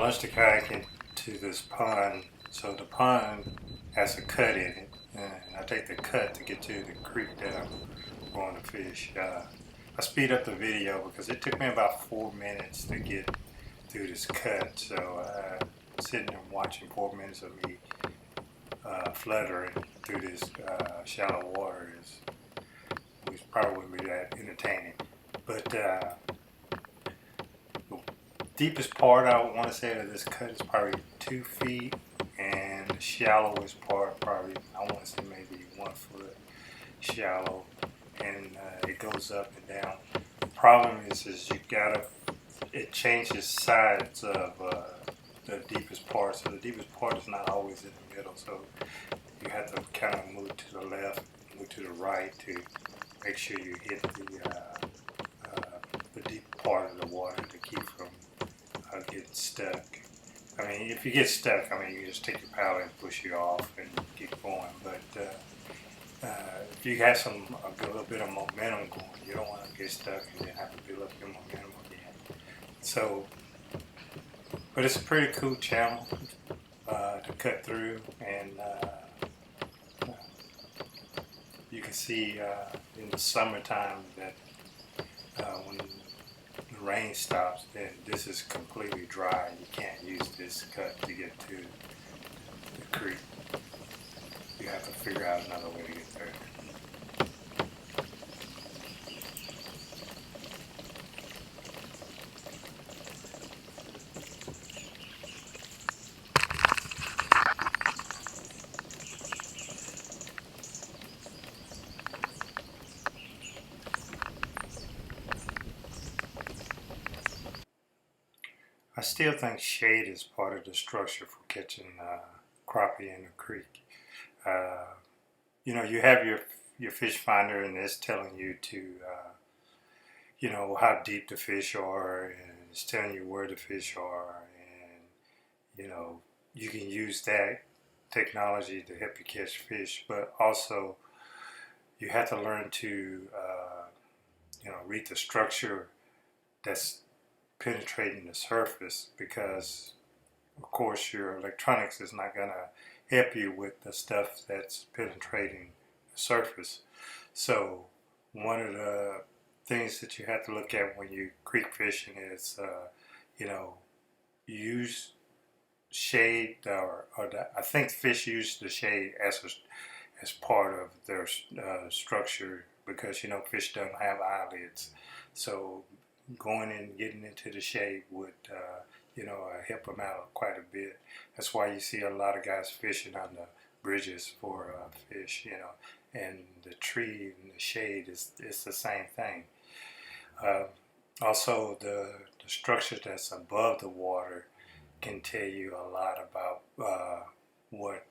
launched the kayak into this pond. So the pond has a cut in it, and I take the cut to get to the creek that I'm going to fish. I speed up the video because it took me about 4 minutes to get through this cut. So sitting there watching 4 minutes of me fluttering through this shallow water which probably wouldn't be that entertaining. But the deepest part I would want to say of this cut is probably 2 feet, and the shallowest part probably, I want to say maybe 1 foot shallow, and it goes up and down. The problem is it changes sides of the deepest part, so the deepest part is not always in the middle, so you have to kind of move to the left, move to the right to make sure you hit the deep part of the water to keep from getting stuck. I mean, if you get stuck, you just take your paddle and push you off and keep going, but if you have a little bit of momentum going, you don't want to get stuck and then have to build up your momentum again. So, but it's a pretty cool channel to cut through, and you can see in the summertime that when the rain stops, then this is completely dry. You can't use this cut to get to the creek. You have to figure out another way to get there. I still think shade is part of the structure for catching crappie in the creek. You know, you have your fish finder, and it's telling you to, you know, how deep the fish are, and it's telling you where the fish are, and, you know, you can use that technology to help you catch fish, but also you have to learn to, you know, read the structure that's penetrating the surface, because of course your electronics is not going to help you with the stuff that's penetrating the surface. So one of the things that you have to look at when you creek fishing is you know, use shade, I think fish use the shade as part of their structure, because, you know, fish don't have eyelids, so going and getting into the shade would, you know, help them out quite a bit. That's why you see a lot of guys fishing on the bridges for fish, you know, and the tree and the shade it's the same thing. Also, the structure that's above the water can tell you a lot about what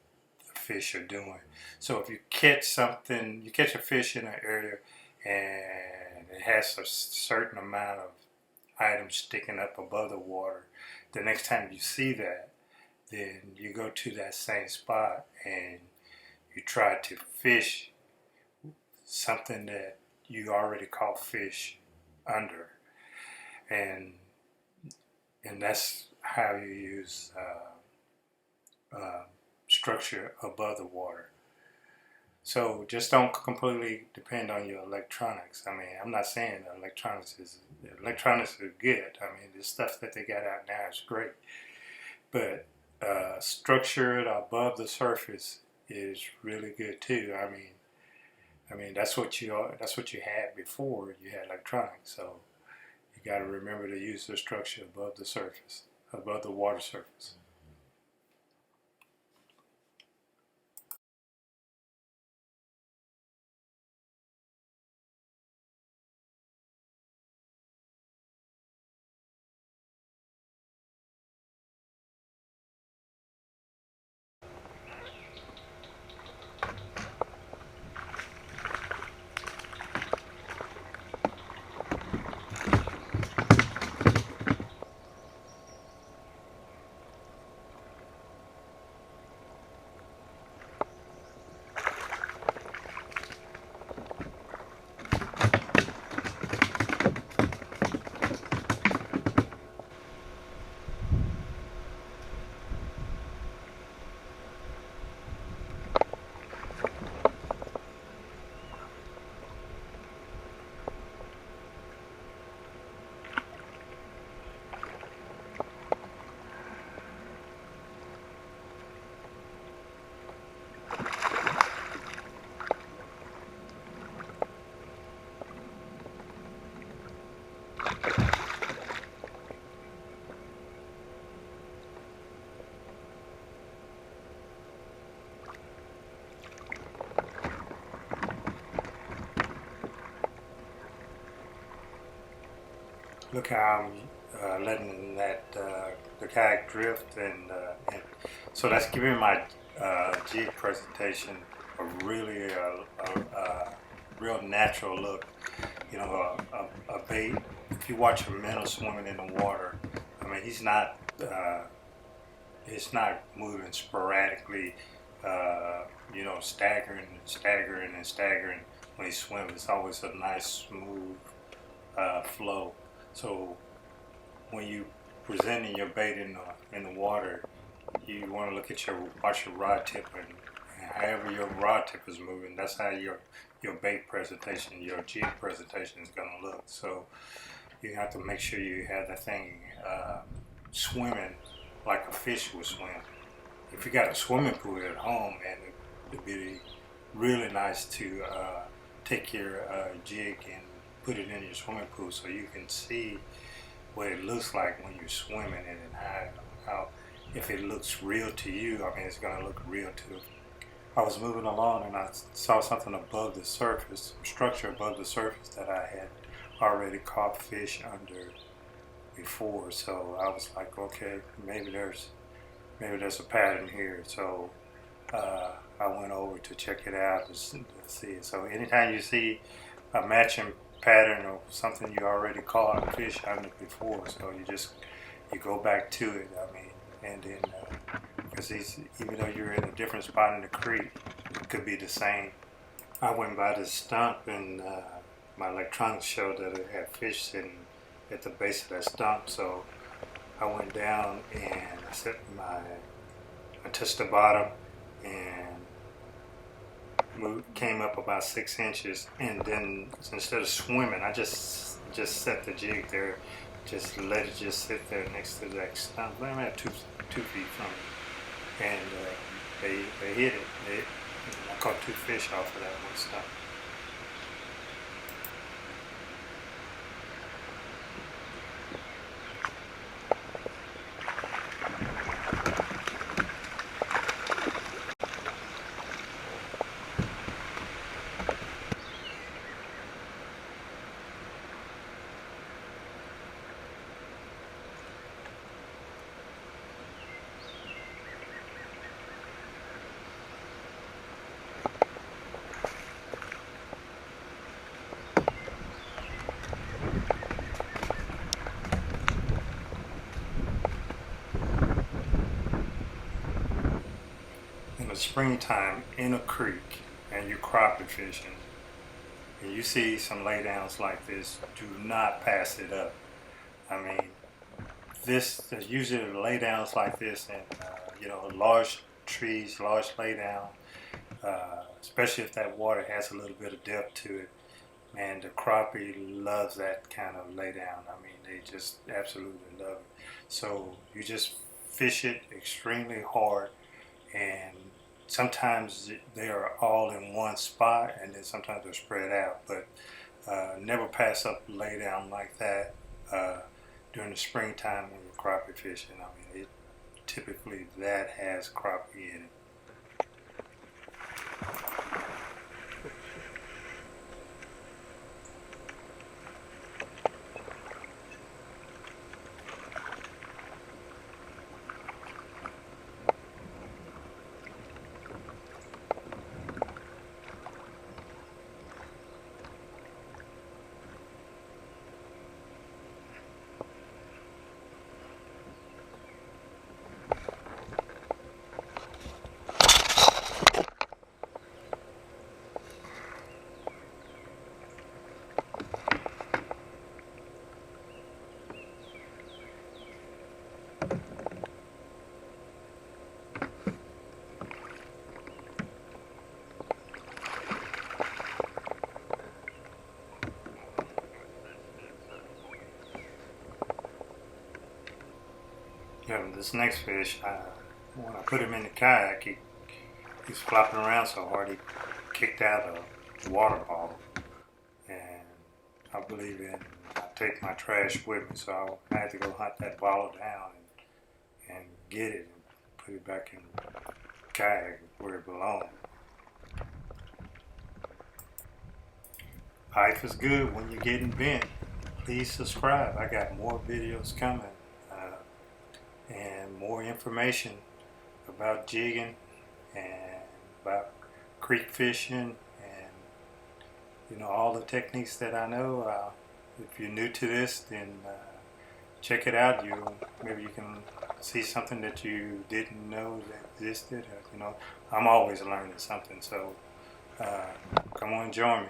the fish are doing. So if you catch a fish in an area and it has a certain amount of items sticking up above the water, the next time you see that, then you go to that same spot and you try to fish something that you already caught fish under, and that's how you use structure above the water. So just don't completely depend on your electronics. I mean, I'm not saying that electronics are good. I mean, the stuff that they got out now is great, but structure above the surface is really good too. I mean that's what you had before you had electronics. So you got to remember to use the structure above the surface, above the water surface. Look how I'm letting that the kayak drift, and so that's giving my jig presentation a really real natural look. You know, a bait. If you watch a minnow swimming in the water, I mean, it's not moving sporadically. You know, staggering, staggering, and staggering when he swims. It's always a nice, smooth flow. So when you presenting your bait in the water, you want to look at watch your rod tip, and however your rod tip is moving, that's how your bait presentation, your jig presentation is going to look. So you have to make sure you have that thing swimming like a fish would swim. If you got a swimming pool at home, and it'd be really nice to take your jig and put it in your swimming pool so you can see what it looks like when you're swimming in it, and how if it looks real to you, I mean, it's going to look real too. I was moving along and I saw something above the surface, some structure above the surface that I had already caught fish under before. So I was like, okay, maybe there's a pattern here. So I went over to check it out to see it. So anytime you see a matching pattern or something you already caught fish under before, so you go back to it. I mean, and then because even though you're in a different spot in the creek, it could be the same. I went by this stump, and my electronics showed that it had fish sitting at the base of that stump. So I went down and I touched the bottom and came up about 6 inches, and then instead of swimming, I just set the jig there, just let it just sit there next to that stump. I'm at 2 feet from it, and they hit it. I caught 2 fish off of that one stump. In the springtime in a creek and you're crappie fishing and you see some laydowns like this, do not pass it up. I mean, there's usually laydowns like this, and you know, large trees, large laydown, especially if that water has a little bit of depth to it. Man, the crappie loves that kind of laydown. I mean, they just absolutely love it. So you just fish it extremely hard, and sometimes they are all in one spot, and then sometimes they're spread out. But never pass up a laydown like that during the springtime when you're crappie fishing. I mean, typically that has crappie in it. You know, this next fish, when I put him in the kayak, he's flopping around so hard he kicked out a water bottle. And I believe I take my trash with me, so I had to go hunt that bottle down and get it and put it back in the kayak where it belonged. Life is good when you're getting bent. please subscribe. I got more videos coming and more information about jigging and about creek fishing and all the techniques that I know. If you're new to this, then check it out. Maybe you can see something that you didn't know that existed. I'm always learning something, so come on, join me.